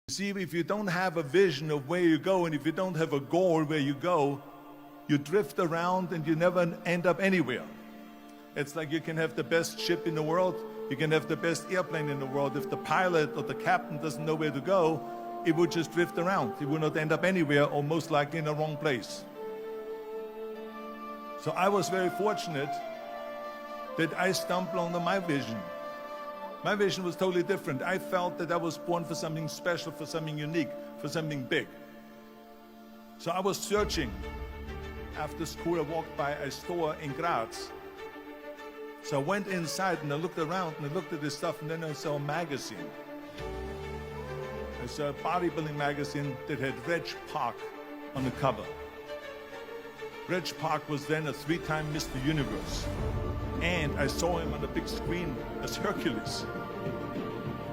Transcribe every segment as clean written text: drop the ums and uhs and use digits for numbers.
See, if you don't have a vision of where you go, and if you don't have a goal where you go, you drift around and you never end up anywhere. It's like you can have the best ship in the world, you can have the best airplane in the world. If the pilot or the captain doesn't know where to go, it would just drift around. It would not end up anywhere, or most likely in the wrong place. So I was very fortunate that I stumbled onto my vision. My vision was totally different. I felt that I was born for something special, for something unique, for something big. So I was searching. After school, I walked by a store in Graz. So I went inside and I looked around and I looked at this stuff, and then I saw a magazine. I saw a bodybuilding magazine that had Reg Park on the cover. Reg Park was then a 3-time Mr. Universe. And I saw him on the big screen as Hercules.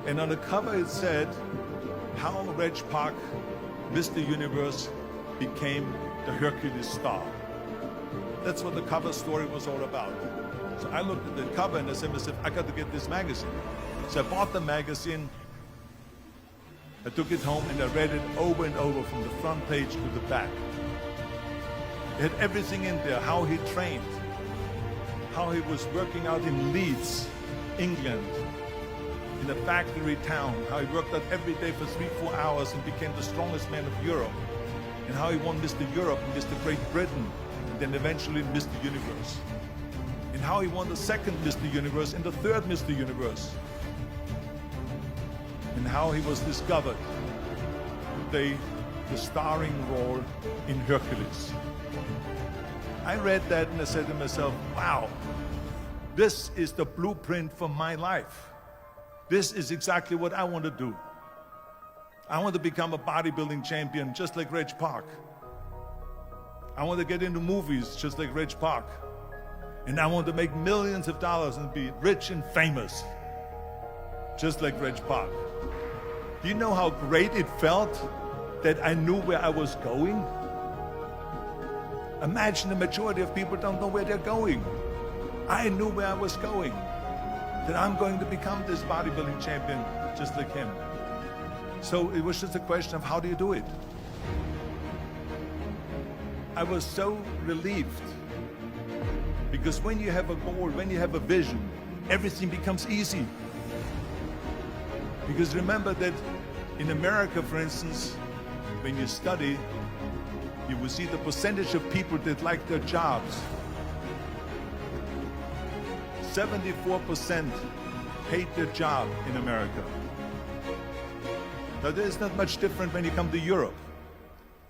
And on the cover it said, how Reg Park, Mr. Universe, became the Hercules star. That's what the cover story was all about. So I looked at the cover and I said to myself, I got to get this magazine. So I bought the magazine, I took it home and I read it over and over from the front page to the back. It had everything in there, how he trained, how he was working out in Leeds, England, in a factory town, how he worked out every day for 3-4 hours and became the strongest man of Europe, and how he won Mr. Europe and Mr. Great Britain, and then eventually Mr. Universe, and how he won the second Mr. Universe and the third Mr. Universe, and how he was discovered to play the starring role in Hercules. I read that and I said to myself, wow, this is the blueprint for my life. This is exactly what I want to do. I want to become a bodybuilding champion just like Reg Park. I want to get into movies just like Reg Park. And I want to make millions of dollars and be rich and famous just like Reg Park. Do you know how great it felt that I knew where I was going? Imagine the majority of people don't know where they're going. I knew where I was going, that I'm going to become this bodybuilding champion just like him. So it was just a question of how do you do it? I was so relieved, because when you have a goal, when you have a vision, everything becomes easy. Because remember that in America, for instance, when you study, you will see the percentage of people that like their jobs. 74% hate their job in America. Now there's not much different when you come to Europe.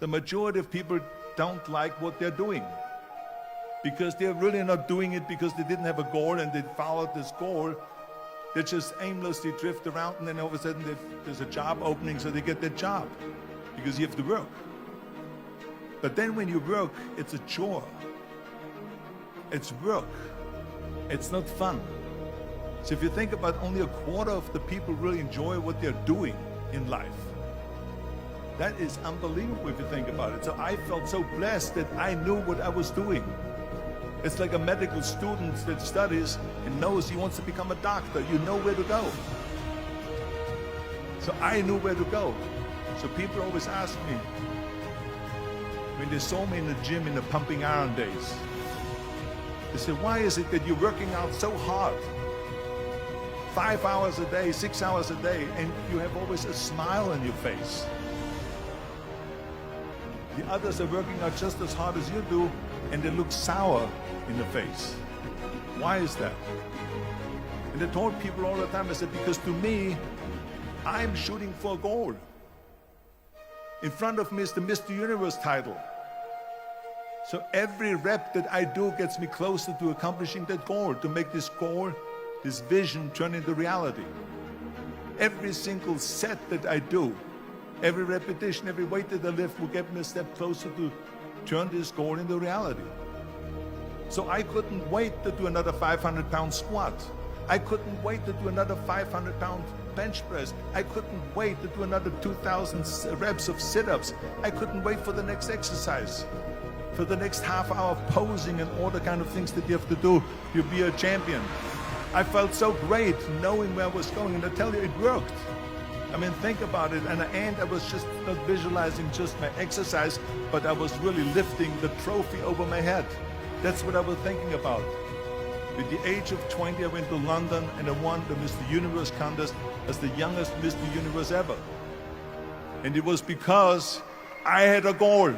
The majority of people don't like what they're doing, because they're really not doing it because they didn't have a goal and they followed this goal. They just aimlessly drift around, and then all of a sudden there's a job opening, so they get their job, because you have to work. But then when you work, it's a chore. It's work. It's not fun. So if you think about, only a quarter of the people really enjoy what they're doing in life. That is unbelievable if you think about it. So I felt so blessed that I knew what I was doing. It's like a medical student that studies and knows he wants to become a doctor. You know where to go. So I knew where to go. So people always ask me, when they saw me in the gym in the pumping iron days, they said, why is it that you're working out so hard? 5 hours a day, 6 hours a day, and you have always a smile on your face. The others are working out just as hard as you do, and they look sour in the face. Why is that? And I told people all the time, I said, because to me, I'm shooting for a goal. In front of me is the Mr. Universe title. So every rep that I do gets me closer to accomplishing that goal, to make this goal, this vision, turn into reality. Every single set that I do, every repetition, every weight that I lift will get me a step closer to turn this goal into reality. So I couldn't wait to do another 500-pound squat. I couldn't wait to do another 500-pound bench press. I couldn't wait to do another 2,000 reps of sit-ups. I couldn't wait for the next exercise, for the next half hour of posing and all the kind of things that you have to do to be a champion. I felt so great knowing where I was going, and I tell you, it worked. I mean, think about it. And I was just not visualizing just my exercise, but I was really lifting the trophy over my head. That's what I was thinking about. At the age of 20, I went to London and I won the Mr. Universe contest as the youngest Mr. Universe ever. And it was because I had a goal.